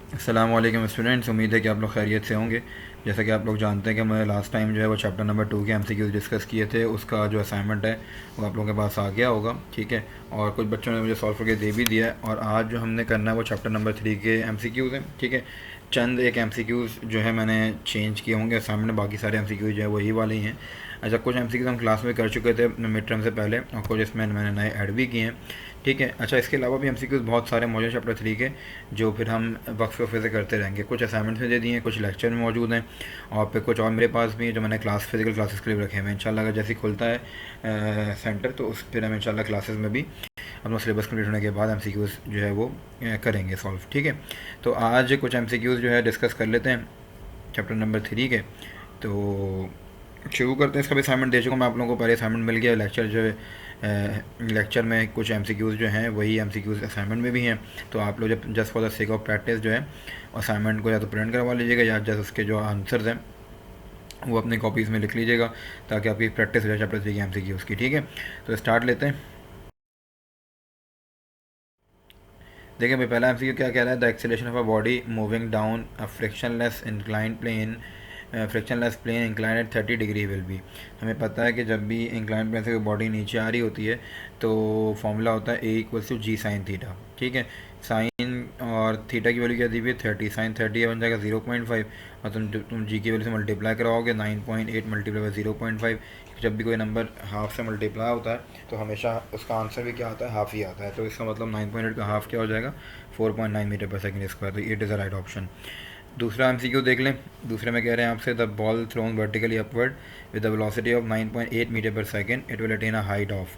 अस्सलाम वालेकुम स्टूडेंट्स, उम्मीद है कि आप लोग खैरियत से होंगे। जैसा कि आप लोग जानते हैं कि मैं लास्ट टाइम जो है वो चैप्टर नंबर 2 के एमसीक्यूज़ डिस्कस किए थे, उसका जो असाइनमेंट है वो आप लोगों के पास आ गया होगा। ठीक है, और कुछ बच्चों ने मुझे सॉल्व करके दे भी दिया है। और आज जो हमने करना है वो चैप्टर नंबर 3 के एमसीक्यूज़ हैं। ठीक है, चंद एक एमसीक्यूज़ जो है मैंने चेंज किए होंगे असाइनमेंट में, बाकी सारे एमसीक्यूज़ जो है वही वाले ही हैं। अच्छा, कुछ एमसीक्यूज़ हम क्लास में कर चुके थे मिड टर्म से पहले, और कुछ इसमें मैंने नए ऐड भी किए हैं। ठीक है, अच्छा, इसके अलावा भी एमसीक्यूज़ बहुत सारे मौजूद चैप्टर 3 के, जो फिर हम वक्फे वक्फे से करते रहेंगे। कुछ असाइनमेंट्स में दे दिए हैं, कुछ लेक्चर में मौजूद हैं, और फिर कुछ और मेरे पास भी है जो मैंने फिजिकल क्लासेस के लिए रखे हुए हैं। इंशाल्लाह अगर जैसे ही खुलता है सेंटर, तो उस फिर हम इंशाल्लाह क्लासेस में भी अपना सिलेबस कंप्लीट होने के बाद एमसीक्यूज़ जो है वो करेंगे सॉल्व। ठीक है, तो आज कुछ एमसीक्यूज़ जो है डिस्कस कर लेते हैं चैप्टर नंबर 3 के। तो शुरू करते हैं। इसका भी असाइनमेंट दे चुका मैं आप लोगों को, पहले असाइनमेंट मिल गया। लेक्चर जो है लेक्चर में कुछ एमसीक्यूज़ जो हैं वही एमसीक्यूज़ असाइनमेंट में भी हैं। तो आप लोग जब just for the sake of practice जो है असाइनमेंट को या तो प्रिंट करवा लीजिएगा, या जस्ट उसके जो आंसर्स हैं वो अपनी कॉपीज़ में लिख लीजिएगा, ताकि आपकी प्रैक्टिस हो जाए चैप्टर 3 की एमसीक्यूज़ की। ठीक है, तो स्टार्ट लेते हैं। देखिए भाई, पहला एमसीक्यू क्या कह रहा है? The acceleration of a body moving down a frictionless inclined plane, frictionless plane inclined at 30 degree will be. हमें पता है कि जब भी इंक्लाइंड प्लेन से कोई बॉडी नीचे आ रही होती है तो फॉर्मूला होता है A=G sin थीटा। ठीक है, साइन और थीटा की वैल्यू क्या दी हुई है? 30। साइन 30 बन जाएगा 0.5, और तुम जी की वैल्यू से मल्टीप्लाई कराओगे 9.8 मल्टीप्लाई बाई 0.5। जब भी कोई नंबर हाफ से मल्टीप्लाई होता है तो हमेशा उसका आंसर भी क्या आता है? हाफ ही आता है। तो इसका मतलब 9.8 का हाफ क्या हो जाएगा? 4.9 मीटर पर सेकेंड स्क्वायर। तो it is the right option. दूसरा एमसीक्यू देख लें। दूसरे में कह रहे हैं आपसे, the ball thrown vertically upward with the velocity of 9.8 metre per second, it will attain a height of.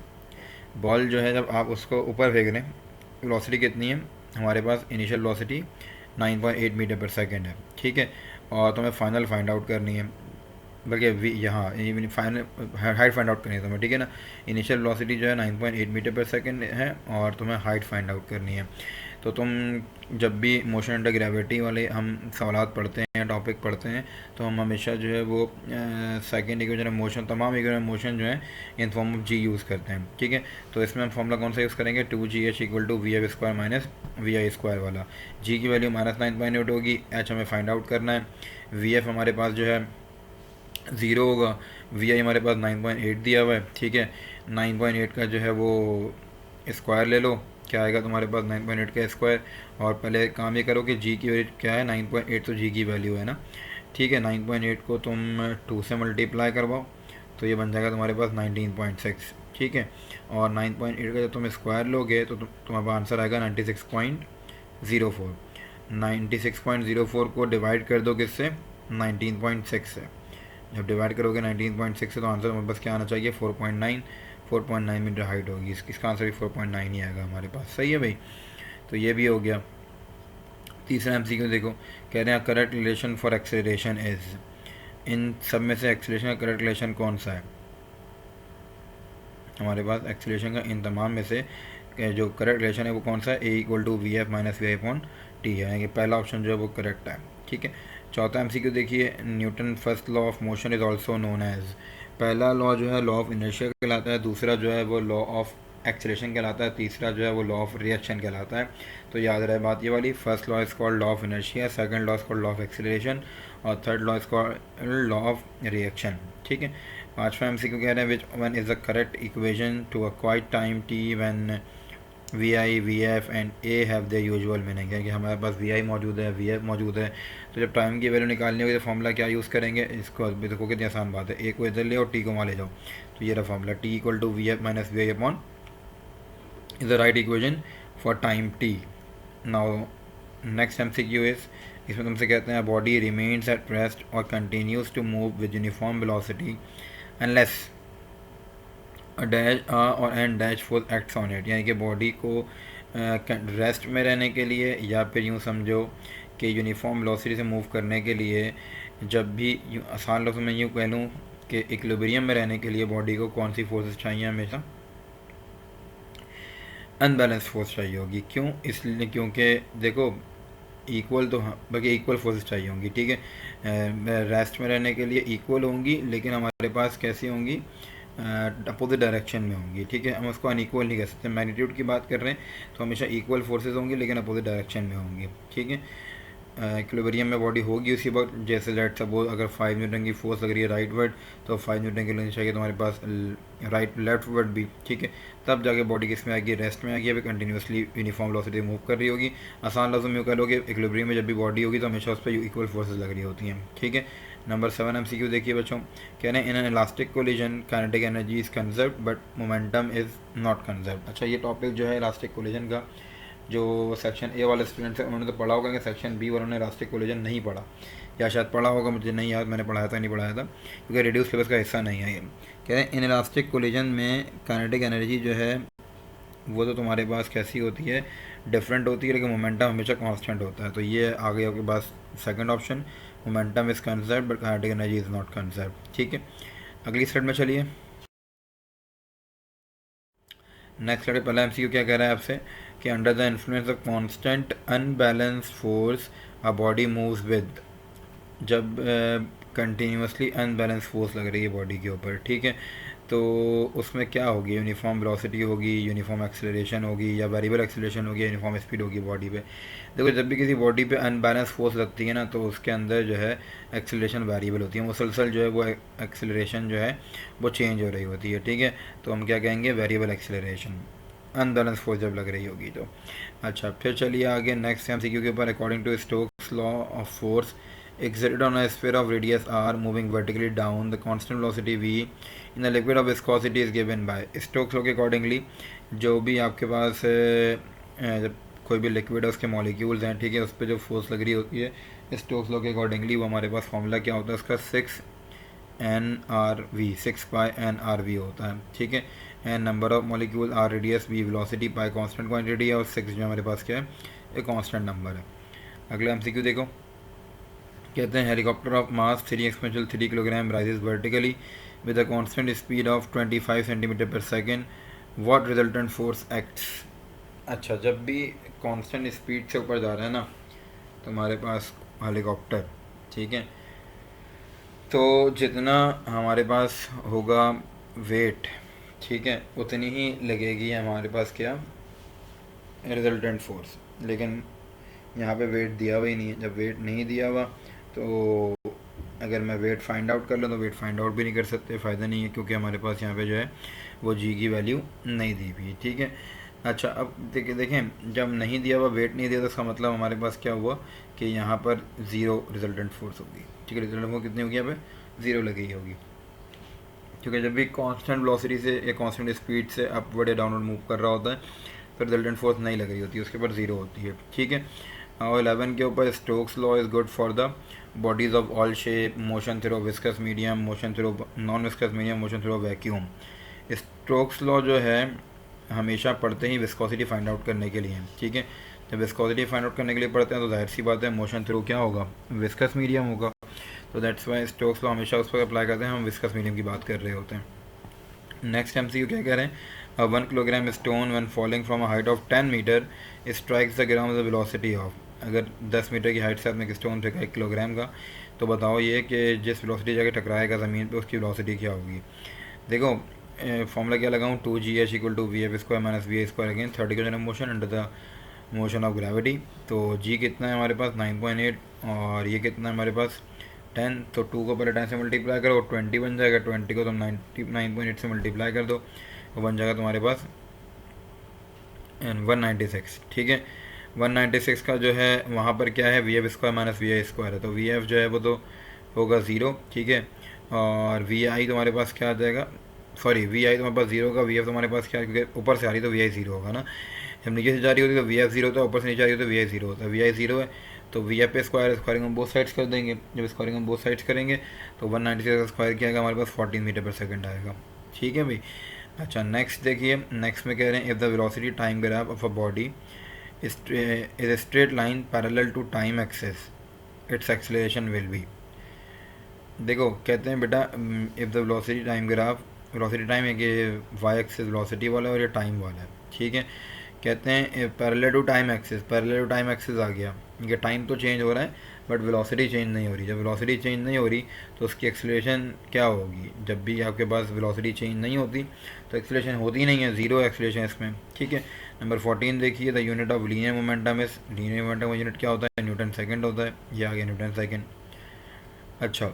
Ball जो है जब आप उसको ऊपर फेंक रहे हैं, वेलोसिटी कितनी है हमारे पास? Initial velocity 9.8 metre per second है। ठीक है, और तुम्हें फाइनल फाइंड आउट करनी है, बल्कि यहाँ फाइनल हाइट फाइंड आउट करनी है तुम्हें। ठीक है ना, इनिशियल वेलोसिटी जो है 9.8 मीटर पर सेकेंड है, और तुम्हें हाइट फाइंड आउट करनी है। तो तुम जब भी मोशन अंडर ग्रेविटी वाले हम सवालात पढ़ते हैं, टॉपिक पढ़ते हैं, तो हम हमेशा जो है वो सेकेंड इक्वेशन ऑफ मोशन, तमाम इक्वेशन ऑफ मोशन जो है in form of g use करते हैं। ठीक है, तो इसमें हम फॉर्मूला कौन सा यूज़ करेंगे? 2GH=VF² माइनस VI² वाला। जी की वैल्यू -9.8 होगी, एच हमें फाइंड आउट करना है, वी एफ हमारे पास जो है 0 होगा, वी आई हमारे पास 9.8 दिया हुआ है। ठीक है, 9.8 का जो है वो स्क्वायर ले लो, क्या आएगा तुम्हारे पास? 9.8 का स्क्वायर। और पहले काम ये करो कि जी की वैल्यू क्या है? 9.8, तो जी की वैल्यू है ना। ठीक है, 9.8 को तुम 2 से मल्टीप्लाई करवाओ, तो ये बन जाएगा तुम्हारे पास 19.6। ठीक है, और 9.8 का जब तुम स्क्वायर लोगे तो तुम्हारे पास आंसर आएगा 96.04। 96.04 को डिवाइड कर दो किससे? 19.6 से। जब डिवाइड करोगे 19.6 से तो आंसर हमारे पास क्या आना चाहिए? 4.9। 4.9 मीटर हाइट होगी, इसका आंसर भी 4.9 ही आएगा हमारे पास। सही है भाई, तो ये भी हो गया। तीसरा एमसीक्यू देखो, कह रहे हैं correct relation for acceleration is. इन सब में से एक्सेलरेशन का करेक्ट रिलेशन कौन सा है हमारे पास? एक्सेलरेशन का इन तमाम में से जो करेक्ट रिलेशन है वो कौन सा है? A=VF-VI/T है, यानी कि पहला ऑप्शन जो है वो करेक्ट है। ठीक है, चौथा एमसीक्यू देखिए, Newton first law of motion is also known as. पहला लॉ जो है लॉ ऑफ इनर्शिया कहलाता है, दूसरा जो है वो लॉ ऑफ एक्सेलरेशन कहलाता है, तीसरा जो है वो लॉ ऑफ रिएक्शन कहलाता है। तो याद रहे बात ये वाली, first law is called law of inertia, second law is called law of acceleration, और third law is called law of reaction. ठीक है, पाँचवा एमसीक्यू कह रहे हैं which one is the correct equation to a quite time T when V I V F and A have the usual meaning है कि हमारे पास वी आई मौजूद है, वी एफ मौजूद है। तो जब टाइम की वैल्यू निकालनी होगी तो फॉर्मूला क्या यूज़ करेंगे? इसको देखो कितनी आसान बात है, ए को इधर ले और टी को वहाँ ले जाओ, तो ये रहा formula, T=VF-VI/, is the right equation for time T. Now next MCQ is, इसमें तुमसे कहते हैं बॉडी रिमेन्स एट रेस्ट और continues to move with uniform velocity unless dash और and dash force acts on it. यानी कि body को rest में रहने के लिए, या फिर यूँ समझो कि यूनिफॉर्म वेलोसिटी से मूव करने के लिए, जब भी आसान लफ्ज़ में यूँ कह लूँ कि इक्विलिब्रियम में रहने के लिए बॉडी को कौन सी फोर्सेस चाहिए? हमेशा अनबैलेंस फोर्स चाहिए होगी। क्यों? इसलिए क्योंकि देखो इक्वल तो हाँ, बल्कि इक्वल फोर्सेस चाहिए होंगी। ठीक है, रेस्ट में रहने के लिए इक्वल होंगी, लेकिन हमारे पास कैसी होंगी? अपोजिट डायरेक्शन में होंगी। ठीक है, हम उसको अनइक्वल नहीं कह सकते। मैग्नीट्यूड की बात कर रहे हैं तो हमेशा इक्वल फोर्सेस होंगी, लेकिन अपोजिट डायरेक्शन में होंगी। ठीक है, इक्विलिब्रियम में बॉडी होगी उसी वक्त, जैसे लेट सपोज अगर 5 न्यूटन की फोर्स लग रही है राइट वर्ड, तो 5 न्यूटन की लगनी चाहिए तुम्हारे पास राइट लेफ्ट वर्ड भी, ठीक है। तब जाके बॉडी किस में आएगी, रेस्ट में आएगी, अभी कंटिन्यूसली यूनिफॉर्म वेलोसिटी मूव कर रही होगी। आसान लफ्ज़ों में यूँ कह लो कि इक्विलिब्रियम में जब भी बॉडी होगी तो हमेशा उस पर इक्वल फोर्सेज लग रही होती हैं, ठीक है। नंबर 7 MCQ देखिए बच्चों, कह रहे हैं in an elastic collision kinetic energy is conserved but momentum is not conserved. अच्छा, ये टॉपिक जो है इलास्टिक कोलिजन का, जो सेक्शन ए वाले स्टूडेंट्स हैं उन्होंने तो पढ़ा होगा कि सेक्शन बी वालों ने इलास्टिक कोलिजन नहीं पढ़ा, या शायद पढ़ा होगा, मुझे नहीं याद मैंने पढ़ाया था नहीं पढ़ाया था, क्योंकि रेडियो सिलेबस का हिस्सा नहीं है ये। कह रहे हैं इन इलास्टिक कोलिजन में काइनेटिक एनर्जी जो है वो तो तुम्हारे पास कैसी होती है, डिफरेंट होती है, लेकिन मोमेंटम हमेशा कांस्टेंट होता है। तो ये आ गया आपके पास second option, momentum is conserved but kinetic energy is not conserved, ठीक है। अगली स्लाइड में चलिए। नेक्स्ट स्लाइड पहला MCQ क्या कह रहा है आपसे कि under the influence of constant unbalance force a body moves with, जब कंटिन्यूसली अनबैलेंस फोर्स लग रही है बॉडी के ऊपर, ठीक है, तो उसमें क्या होगी, यूनिफॉर्म वेलोसिटी होगी, यूनिफॉर्म एक्सेलरेशन होगी, या वेरिएबल एक्सेलरेशन होगी, यूनिफॉर्म स्पीड होगी बॉडी पे। देखो जब भी किसी बॉडी पे अनबैलेंस फोर्स लगती है ना, तो उसके अंदर जो है एक्सेलरेशन वेरिएबल होती है, मुसलसल जो है वो एक्सेलरेशन जो है वो चेंज हो रही होती है, ठीक है। तो हम क्या कहेंगे, वेरिएबल एक्सेलरेशन, अनबैलेंस फोर्स जब लग रही होगी तो। अच्छा, फिर चलिए आगे नेक्स्ट MCQ के ऊपर, according to Stokes law of force exerted on a sphere of radius r moving vertically down, the constant velocity v in a liquid of viscosity is given by Stokes law के accordingly जो भी आपके पास जब कोई भी liquid है उसके molecules हैं, ठीक है, उस पर जो फोर्स लग रही होती है स्टोक्स लॉ के अकॉर्डिंगली, वो हमारे पास फॉर्मूला क्या होता है उसका, 6 6πnRV होता है, ठीक है। N number of molecule, r radius, we velocity, pi constant quantity है, और 6 जो हमारे पास क्या है, एक कॉन्स्टेंट नंबर है। अगला MCQ देखो, कहते हैं helicopter of mass 3 kilogram rises vertically with a constant speed of 25 centimetre per second, what resultant force acts. अच्छा, जब भी कांस्टेंट स्पीड से ऊपर जा रहा है ना तो हमारे पास हेलीकॉप्टर, ठीक है, तो जितना हमारे पास होगा वेट, ठीक है, उतनी ही लगेगी हमारे पास क्या, रिजल्टेंट फोर्स। लेकिन यहाँ पे वेट दिया हुआ ही नहीं है, जब वेट नहीं दिया हुआ तो अगर मैं वेट फाइंड आउट कर लूँ तो वेट फाइंड आउट भी नहीं कर सकते, फ़ायदा नहीं है, क्योंकि हमारे पास यहाँ पे जो है वो जी की वैल्यू नहीं दी हुई है, ठीक है। अच्छा, अब देखें जब नहीं दिया हुआ, वेट नहीं दिया, तो इसका मतलब हमारे पास क्या हुआ कि यहाँ पर ज़ीरो रिजल्टेंट फोर्स होगी, ठीक है। रिजल्टेंट फोर्स कितनी होगी, यहाँ पे ज़ीरो लगी होगी, क्योंकि जब भी कांस्टेंट वेलोसिटी से या कांस्टेंट स्पीड से अपवर्ड या डाउनवर्ड मूव कर रहा होता है तो रिजल्टेंट फोर्स नहीं लग रही होती है, उसके ऊपर ज़ीरो होती है, ठीक है। और 11 के ऊपर, Stokes law is good for the bodies of all shape, motion through viscous medium, motion through non viscous medium, motion through vacuum. Stokes law जो है हमेशा पढ़ते ही विस्कोसिटी फाइंड आउट करने के लिए, ठीक है। जब विस्कोसिटी फाइंड आउट करने के लिए पढ़ते हैं तो जाहिर सी बात है मोशन थ्रू क्या होगा, विस्कस मीडियम होगा, तो दैट्स वाई स्टोक्स लॉ हमेशा उस पर अप्लाई करते हैं, हम विस्कस मीडियम की बात कर रहे होते हैं। नेक्स्ट MCQ क्या कह रहे हैं, 1 kilogram stone when falling from a height of 10 metre strikes the ground the velocity of, अगर 10 मीटर की हाइट से आपने एक स्टोन फेंका 1 किलोग्राम का, तो बताओ ये कि जिस वेलोसिटी जाके टकराएगा ज़मीन पे उसकी वेलोसिटी क्या होगी। देखो फॉर्मूला क्या लगाऊँ, 2gh = vf² - va² again third equation of motion under the motion of gravity. तो g कितना है हमारे पास 9.8 और ये कितना है हमारे पास 10, तो 2 को पहले 10 से मल्टीप्लाई करो 20 बन जाएगा, 20 को तुम 9.8 से मल्टीप्लाई कर दो तो बन जाएगा तुम्हारे पास 196, ठीक है। 196 का जो है वहाँ पर क्या है, vf² - va² है, तो vf जो है वो तो होगा 0, ठीक है, और vi तुम्हारे पास क्या आ जाएगा, सॉरी vi तुम्हारे पास 0 का, vf तुम्हारे पास क्या है, क्योंकि ऊपर से आ रही तो vi 0 होगा ना, जब नीचे से जा रही होती तो vf 0 होता है, ऊपर से नीचे आ रही होती तो vi 0 होता है, vi 0 है तो vf पे स्क्वायरिंग हम बोथ साइड्स कर देंगे, जब स्क्वायरिंग हम बोथ साइड्स करेंगे तो 196 का स्क्वायर क्या आएगा हमारे पास 14 मीटर पर सेकंड आएगा, ठीक है भाई। अच्छा, नेक्स्ट देखिए, नेक्स्ट में कह रहे हैं if the velocity time graph of a body is a straight line parallel to time axes, its acceleration will be. देखो कहते हैं बेटा if the velocity time graph, velocity time है कि वाई एक्सेस वेलोसिटी वाला है और ये टाइम वाला है, ठीक है। कहते हैं parallel to time axis, parallel to time axis आ गया, ये टाइम तो चेंज हो रहा है बट वेलोसिटी चेंज नहीं हो रही। जब वेलोसिटी चेंज नहीं हो रही तो उसकी एक्सेलरेशन क्या होगी, जब भी आपके पास वेलोसिटी चेंज नहीं होती तो एक्सेलरेशन होती नहीं है, ज़ीरो एक्सेलरेशन इसमें, ठीक है। नंबर 14 देखिए, the unit of linear momentum is, linear momentum का यूनिट क्या होता है, न्यूटन सेकंड होता है, ये आ गया न्यूटन सेकंड। अच्छा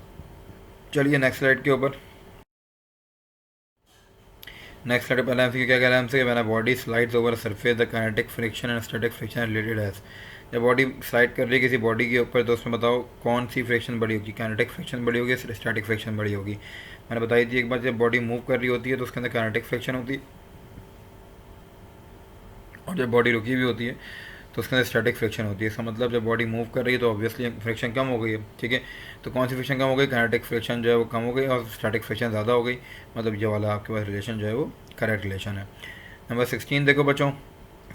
चलिए नेक्स्ट स्लाइड के ऊपर। नेक्स्ट स्लाइड पहले हमसे क्या कह रहा है हमसे, when a body slides over surface the kinetic friction and static friction related as, जब बॉडी स्लाइड कर रही है किसी बॉडी के ऊपर तो उसमें बताओ कौन सी फ्रिक्शन बड़ी होगी, काइनेटिक फ्रिक्शन बड़ी होगी, स्टैटिक फ्रिक्शन बड़ी होगी। मैंने बताई थी एक बार, जब बॉडी मूव कर रही होती है तो उसके अंदर काइनेटिक फ्रिक्शन होती है, और जब बॉडी रुकी हुई होती है तो उसके अंदर स्टैटिक फ्रिक्शन होती है। इसका मतलब जब बॉडी मूव कर रही है तो ऑब्वियसली फ्रिक्शन कम हो गई है, ठीक है। तो कौन सी फ्रिक्शन कम हो गई, काइनेटिक फ्रिक्शन जो है वो कम हो गई और स्टैटिक फ्रिक्शन ज़्यादा हो गई, मतलब ये वाला आपके पास रिलेशन जो है वो करेक्ट रिलेशन है। नंबर 16 देखो बच्चों,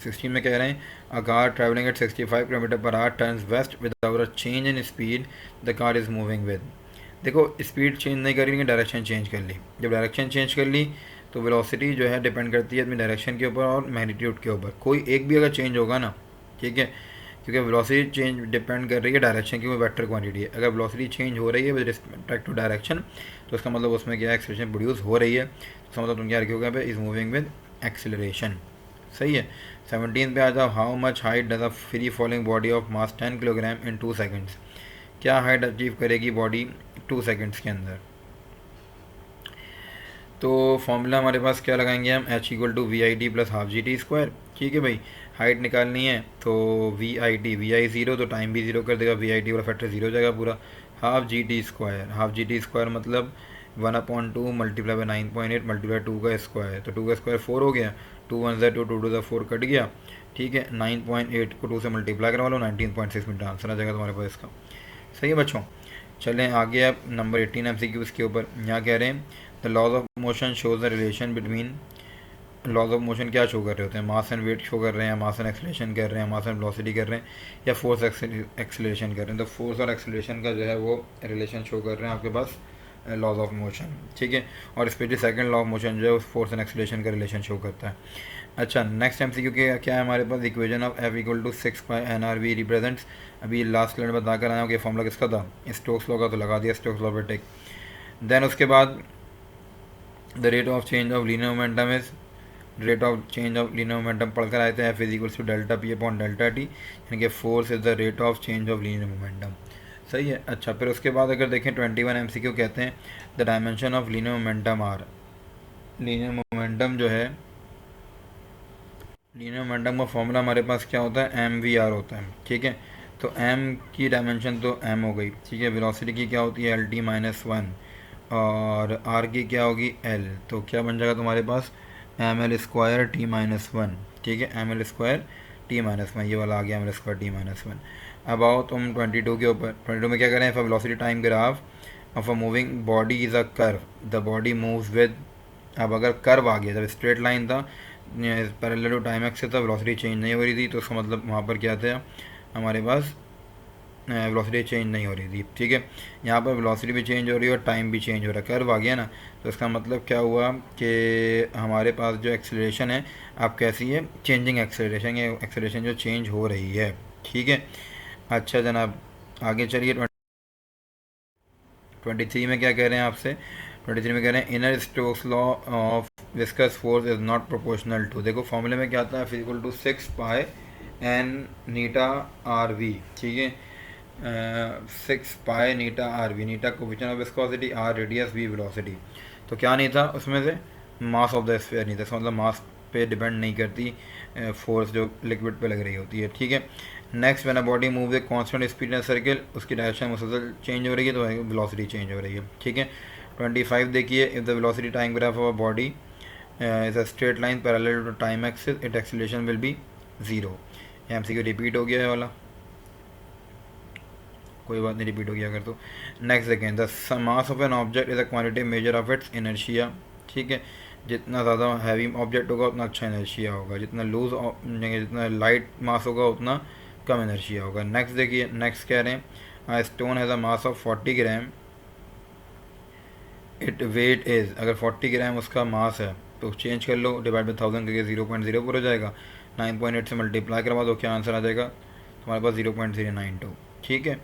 16 में कह रहे हैं, a car travelling at 65 kilometre per hour turns west without a change in speed the car is moving with. देखो स्पीड चेंज नहीं करी लेकिन डायरेक्शन चेंज कर ली। जब डायरेक्शन चेंज कर ली तो वेलोसिटी जो है डिपेंड करती है अपनी डायरेक्शन के ऊपर और मैग्नीट्यूड के ऊपर, कोई एक भी अगर चेंज होगा ना, ठीक है, क्योंकि वेलोसिटी चेंज डिपेंड कर रही है डायरेक्शन की, वो वेक्टर क्वांटिटी है। अगर वेलोसिटी चेंज हो रही है विद रिस्पेक्ट टू डायरेक्शन तो उसका मतलब उसमें क्या एक्सेलरेशन प्रोड्यूस हो रही है, उसका मतलब तुम क्या रखोगे इज मूविंग विद एक्सेलरेशन। सही है। 17 पे आ जाओ, how much height does a free falling body of mass 10 kilogram in 2 seconds, क्या हाइट अचीव करेगी बॉडी 2 सेकेंड्स के अंदर। तो फॉर्मूला हमारे पास क्या लगाएंगे हम, h equal to v i t plus half g t square, ठीक है भाई। हाइट निकालनी है तो v i t, v i zero तो टाइम भी ज़ीरो कर देगा, वी आई टी वाला फैक्टर ज़ीरो हो जाएगा पूरा। Half g t square, half g t square मतलब 1/2 मल्टीप्लाई बाई 9.8 मल्टीप्लाई 2 का स्क्वायर, तो 2 का स्क्वायर 4 हो गया, 2 1 2 2 2 4 कट गया, ठीक है। 9.8 को 2 से मल्टीप्लाई करवा लो, 19.6 मिनट आंसर आ जाएगा तुम्हारे पास इसका। सही है बच्चों। चलें आगे, अब नंबर 18 MCQ के ऊपर यहाँ कह रहे हैं, the laws of motion shows the relation between, laws of motion क्या शो कर रहे होते हैं, मास एंड वेट शो कर रहे हैं, मास एंड एक्सेलरेशन कर रहे हैं, मास एंड वेलोसिटी कर रहे हैं, या फोर्स एक्सेलरेशन कर रहे हैं। तो फोर्स और एक्सेलरेशन का जो है वो रिलेशन शो कर रहे हैं आपके पास लॉज ऑफ मोशन, ठीक है। और specially second law of motion जो है उस फोर्स एंड एक्सेलरेशन का रिलेशन शो करता है। अच्छा नेक्स्ट MCQ के क्या है हमारे पास, equation of F equal to 6 pi NRV represents, अभी लास्ट स्लाइड बता कर आया हूँ कि फॉर्मूला किसका था, स्टोक्स लॉ का, तो लगा दिया स्टोक्स लॉ पे टिक। देन उसके बाद the rate of change of linear momentum is, rate of change of linear momentum पढ़कर आए थे, F is equals to delta p upon delta t, यानी कि force is the rate of change of linear momentum. सही है। अच्छा फिर उसके बाद अगर देखें 21 MCQ कहते हैं, the dimension of linear momentum are, linear momentum जो है, लीनियर मोमेंटम का फॉर्मूला हमारे पास क्या होता है, एम वी आर होता है, ठीक है। तो एम की डायमेंशन तो एम हो गई, ठीक है। वेलोसिटी की क्या होती है, एल टी माइनस वन, और आर की क्या होगी, एल, तो क्या बन जाएगा तुम्हारे पास, M L square T minus one, ठीक है, M L square T minus one, ये वाला आ गया M L square T minus one. अब आओ तुम 22 के ऊपर, 22 में क्या करें, for velocity time graph of a moving body is a curve, the body moves with, अब अगर कर्व आ गया, जब स्ट्रेट लाइन था पैरेलल टू टाइम एक्स से था, वेलोसिटी चेंज नहीं हो रही थी, तो उसका मतलब वहाँ पर क्या था हमारे पास, वेलोसिटी चेंज नहीं हो रही थी, ठीक है। यहाँ पर वेलोसिटी भी चेंज हो रही है और टाइम भी चेंज हो रहा है, कर्व आ गया ना, तो इसका मतलब क्या हुआ कि हमारे पास जो एक्सेलरेशन है आप कैसी है, चेंजिंग एक्सेलरेशन है, एक्सेलरेशन जो चेंज हो रही है, ठीक है। अच्छा जनाब आगे चलिए, 23 में क्या कह रहे हैं आपसे, 23 में कह रहे हैं, inner Stokes law of viscous force is not proportional to, देखो फॉर्मूले में क्या आता है, equal to 6 pi N eta R V, ठीक है। 6 pi eta R V, eta coefficient of viscosity, R radius, we velocity. तो क्या नहीं था उसमें से, मास ऑफ द स्फीयर नहीं था, इसका मतलब मास पे डिपेंड नहीं करती फोर्स जो लिक्विड पे लग रही होती है, ठीक है। Next when a body move with constant speed in circle, उसकी डायरेक्शन मुसलसल चेंज हो रही है तो वेलोसिटी चेंज हो रही है, ठीक है। 25 देखिए, if the velocity time graph of a body is a straight line parallel to time axis, it acceleration will be zero. MCQ repeat हो गया है वाला, कोई बात नहीं रिपीट हो गया अगर तो। नेक्स्ट देखें, the mass of an object is a quantity measure of its inertia, ठीक है। जितना ज़्यादा हैवी ऑब्जेक्ट होगा उतना अच्छा इनर्शिया होगा, जितना लूज जितना लाइट मास होगा उतना कम इनर्शिया होगा। नेक्स्ट देखिए, नेक्स्ट कह रहे हैं, stone has a mass of 40 gram, it weight is, अगर 40 ग्राम उसका मास है तो चेंज कर लो, डिवाइड बाई 1000 करके 0.04 हो जाएगा, 9.8 से मल्टीप्लाई करवा दो, क्या आंसर आ जाएगा तुम्हारे पास, 0.092, ठीक है।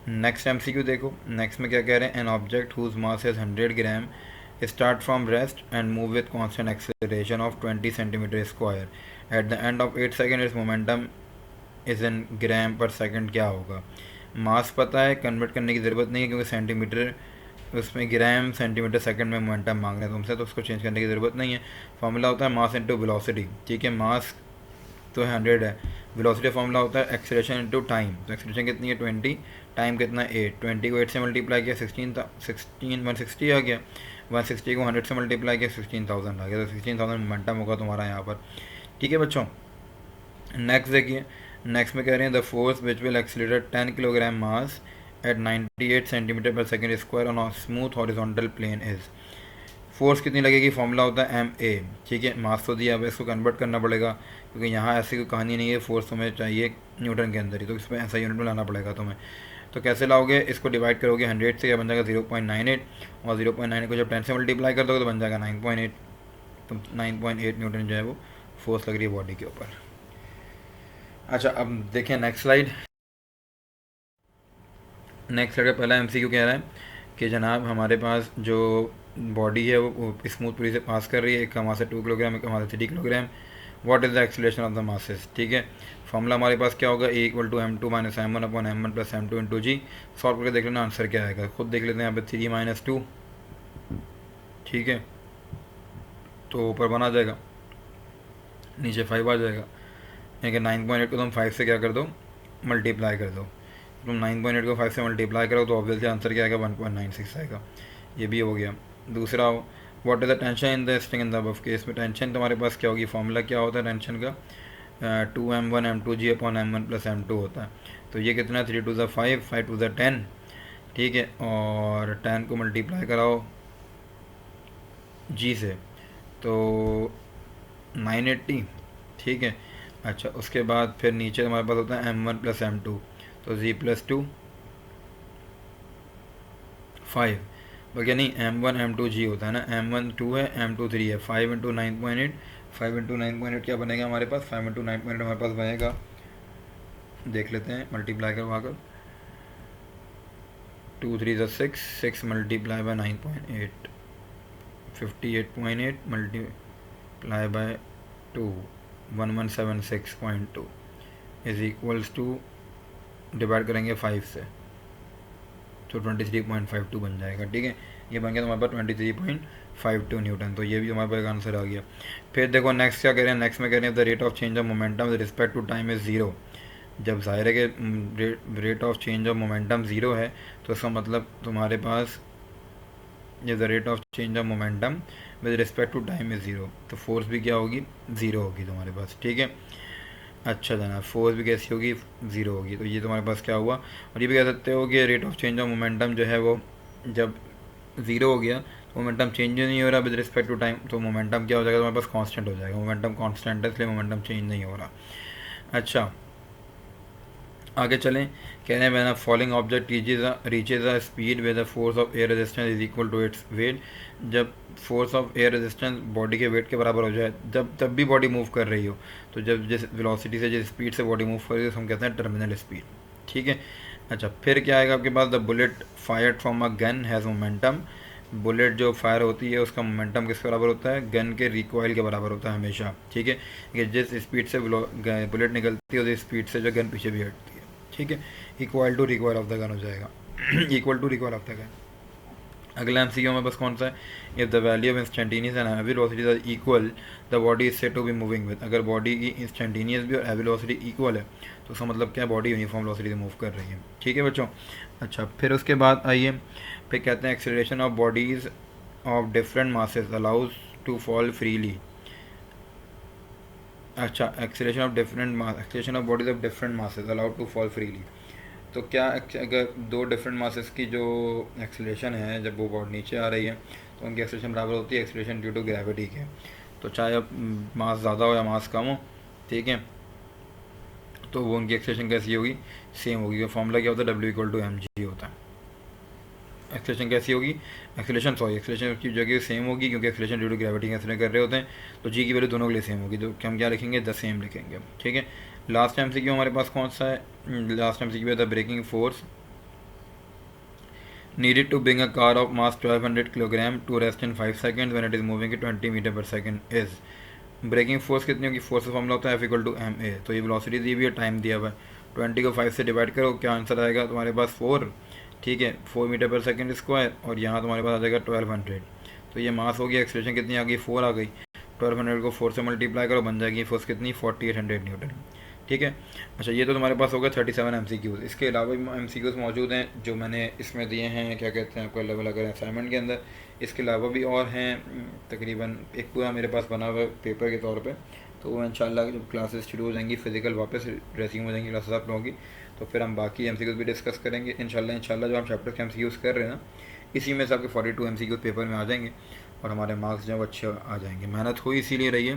नेक्स्ट MCQ देखो, नेक्स्ट में क्या कह रहे हैं, an object whose mass is 100 gram start from rest and move with constant acceleration of 20 centimetre square at the end of 8 second its momentum is in gram per second क्या होगा। मास पता है, कन्वर्ट करने की ज़रूरत नहीं है क्योंकि सेंटीमीटर उसमें ग्राम सेंटीमीटर सेकंड में मोमेंटम मांग रहे हैं तुमसे, तो उसको चेंज करने की ज़रूरत नहीं है। फॉर्मूला होता है मास इंटू वेलोसिटी, ठीक है। मास तो 100 है, वेलोसिटी फॉर्मूला होता है एक्सेलरेशन इंटू टाइम। तो एक्सेलरेशन कितनी है 20, टाइम कितना 8, 20 को 8 से मल्टीप्लाई किया 160 आ गया, 160 को 100 से मल्टीप्लाई किया 16,000 आ गया, तो 16,000 मोमेंटम होगा तुम्हारा यहाँ पर, ठीक है बच्चों। नेक्स्ट देखिए, नेक्स्ट में कह रहे हैं the force which will accelerate 10 kilogram mass at 98 centimetre per second square on a smooth horizontal plane is. Force कितनी लगेगी, फॉर्मूला होता है एम ए, ठीक है। मास तो दिया, अब इसको कन्वर्ट करना पड़ेगा क्योंकि यहाँ ऐसी कोई कहानी नहीं है, फोर्स तुम्हें चाहिए न्यूटन के अंदर ही, तो इसमें ऐसा यूनिट में लाना पड़ेगा तुम्हें। तो कैसे लाओगे, इसको डिवाइड करोगे 100 से, या बन जाएगा 0.98, और 0.9 को जब 10 से मल्टीप्लाई कर दोगे तो बन जाएगा 9.8। तो 9.8 न्यूटन जो है वो फोर्स लग रही है बॉडी के ऊपर। अच्छा अब देखें नेक्स्ट स्लाइड। नेक्स्ट स्लाइड का पहला एमसीक्यू कह रहा है कि जनाब हमारे पास जो बॉडी है वो स्मूथ से पास कर रही है, एक का मास है 2 किलोग्राम, एक का मास है 3 kilogram. What is the acceleration of the masses, ठीक है। फॉर्मूला हमारे पास क्या होगा, A equal to m2 minus m1 upon m1 plus m2 into G. Solve करके देख लेना आंसर क्या आएगा, खुद देख लेते हैं। यहाँ पे 3 माइनस 2, ठीक है, तो ऊपर बना जाएगा, नीचे 5 आ जाएगा। यानी कि 9.8 को तुम 5 से क्या कर दो, मल्टीप्लाई कर दो। तुम 9.8 को 5 से मल्टीप्लाई करो तो ऑब्वियसली आंसर क्या आएगा, 1.96 आएगा। ये भी हो गया। दूसरा, what is the tension in the string in the above case में टेंशन तुम्हारे पास क्या होगी, फॉर्मूला क्या होता है टेंशन का, 2m1 m2g upon m1 plus m2 होता है। तो ये कितना, 3 टू ज़ 5, 5 टू ज़ 10, ठीक है, और 10 को मल्टीप्लाई कराओ g से तो 980, ठीक है। अच्छा उसके बाद फिर नीचे हमारे पास होता है m1 प्लस m2, तो z प्लस 2 5, बल्कि नहीं m1 m2 g होता है ना, m1 2 है, m2 3 है, 5 इंटू 9.8, 5 इंटू 9.8 क्या बनेगा हमारे पास, 5 इंटू 9.8 हमारे पास बनेगा, देख लेते हैं मल्टीप्लाई करवा कर, 2 3 ज़ा 6, 6 multiply by 9.8, 58.8 multiply by 2, 1176.2 is equals to, divide करेंगे 5 से तो 23.52 बन जाएगा, ठीक है। ये बन गया तुम्हारे पास 23.52 न्यूटन। तो ये भी हमारे पास आंसर आ गया। फिर देखो नेक्स्ट क्या कह रहे हैं, नेक्स्ट में कह रहे हैं the rate of change of momentum with respect to time is zero. जब ज़ाहिर है कि rate of change of momentum zero है तो इसका मतलब तुम्हारे पास ये the rate of change of momentum with respect to time is zero, तो फोर्स भी क्या होगी, ज़ीरो होगी तुम्हारे पास, ठीक है। अच्छा जनाब, फोर्स भी कैसी होगी, ज़ीरो होगी। तो ये तुम्हारे पास क्या हुआ, और ये भी कह सकते हो कि rate of change of momentum जो है वो जब ज़ीरो हो गया तो मोमेंटम चेंज नहीं हो रहा विद रिस्पेक्ट टू टाइम, तो मोमेंटम क्या हो जाएगा तुम्हारे पास, कांस्टेंट हो जाएगा। मोमेंटम कांस्टेंट है इसलिए मोमेंटम चेंज नहीं हो रहा। अच्छा आगे चलें, कह रहे हैं when a falling object reaches a speed with the force of air resistance is equal to its weight. जब force of air resistance body के वेट के बराबर हो जाए, तब भी बॉडी मूव कर रही हो, तो जब जिस वेलोसिटी से जिस स्पीड से बॉडी मूव कर रही है हम कहते हैं टर्मिनल स्पीड, ठीक है। अच्छा फिर क्या आएगा आपके पास, the bullet fired from a gun has momentum. Bullet जो फायर होती है उसका मोमेंटम किसके बराबर होता है, गन के रिकॉइल के बराबर होता है हमेशा, ठीक है। कि जिस स्पीड से बुलेट निकलती है उस स्पीड से जो गन पीछे भी हटती है, ठीक है। Equal to recoil of the gun हो जाएगा equal to recoil of the gun. अगला एमसीक्यू में बस कौन सा है, if the value of instantaneous and heavy velocity are equal the body is said to be moving with. अगर body की इंस्टेंटेनियस भी और हैवी वेलोसिटी इक्वल है तो उसका मतलब क्या, बॉडी यूनिफॉर्म वेलोसिटी से मूव कर रही है, ठीक है बच्चों। अच्छा फिर उसके बाद आइए, फिर कहते हैं acceleration of bodies of different masses allows to fall freely. अच्छा acceleration of bodies of different masses allowed to fall freely. तो क्या अगर दो डिफरेंट मासेस की जो एक्सेलरेशन है जब वो बॉडी नीचे आ रही है तो उनकी एक्सेलरेशन बराबर होती है एक्सेलरेशन ड्यू टू ग्रेविटी के। तो चाहे अब मास ज़्यादा हो या मास कम हो, ठीक है, तो वो उनकी एक्सेलरेशन कैसी होगी, सेम होगी। फॉर्मूला क्या होता है, W इक्वल टू mg होता है। एक्सेलरेशन कैसी होगी, एक्सेलरेशन की जगह सेम होगी क्योंकि acceleration due to gravity consider कर रहे होते हैं, तो जी की वैल्यू दोनों के लिए सेम होगी। तो हम क्या लिखेंगे, द सेम लिखेंगे, ठीक है। लास्ट एमसीक्यू हमारे पास कौन सा है, लास्ट एमसीक्यू है the braking force needed to bring a car of mass 1200 kg to rest in 5 seconds when it is moving at 20 metre per second is. Breaking force कितनी होगी, फोर्स का formula होता है F=ma। तो ये velocity दी हुई है, टाइम दिया हुआ है, 20 को 5 से डिवाइड करो, क्या आंसर आएगा तुम्हारे पास 4, ठीक है, 4 मीटर पर सेकेंड स्क्वायर, और यहाँ तुम्हारे पास आ जाएगा 1200। तो ये मास हो गया, एक्सलेशन कितनी आ गई, 4 आ गई, 1200 को 4 से मल्टीप्लाई करो, बन जाएगी फोर्स कितनी, 4800 न्यूटन, ठीक है। अच्छा, ये तो तुम्हारे पास हो गया 37 MCQs। इसके अलावा भी MCQs मौजूद हैं जो मैंने इसमें दिए हैं, क्या कहते हैं आपको, अलग अलग असाइनमेंट के अंदर। इसके अलावा भी और हैं, तकरीबन एक पूरा मेरे पास बना हुआ है पेपर के तौर पे। तो वो इंशाल्लाह जब क्लासेस शुरू हो जाएंगी, फिजिकल वापस रेज्यूम हो जाएंगी क्लासेस आप लोगों की, तो फिर हम बाकी MCQs भी डिस्कस करेंगे इंशाल्लाह। जो हम चैप्टर के MCQs कर रहे हैं ना, इसी में से आपके 42 MCQs पेपर में आ जाएंगे, और हमारे मार्क्स जो है वो अच्छे आ जाएंगे। मेहनत हुई इसीलिए रही है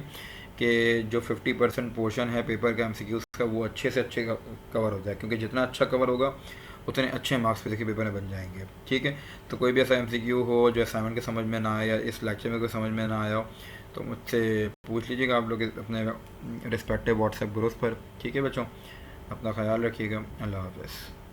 कि जो 50% पोर्शन है पेपर का MCQs का, वो अच्छे से अच्छे कवर हो जाए, क्योंकि जितना अच्छा कवर होगा उतने अच्छे मार्क्स फिजिक्स के पेपर में बन जाएंगे, ठीक है। तो कोई भी ऐसा MCQ हो जो असाइनमेंट के समझ में ना आया, इस लेक्चर में कोई समझ में ना आया हो, तो मुझसे पूछ लीजिएगा आप लोग अपने रिस्पेक्टिव व्हाट्सएप ग्रुप पर, ठीक है बच्चों। अपना ख्याल रखिएगा, अल्लाह हाफ़िज़।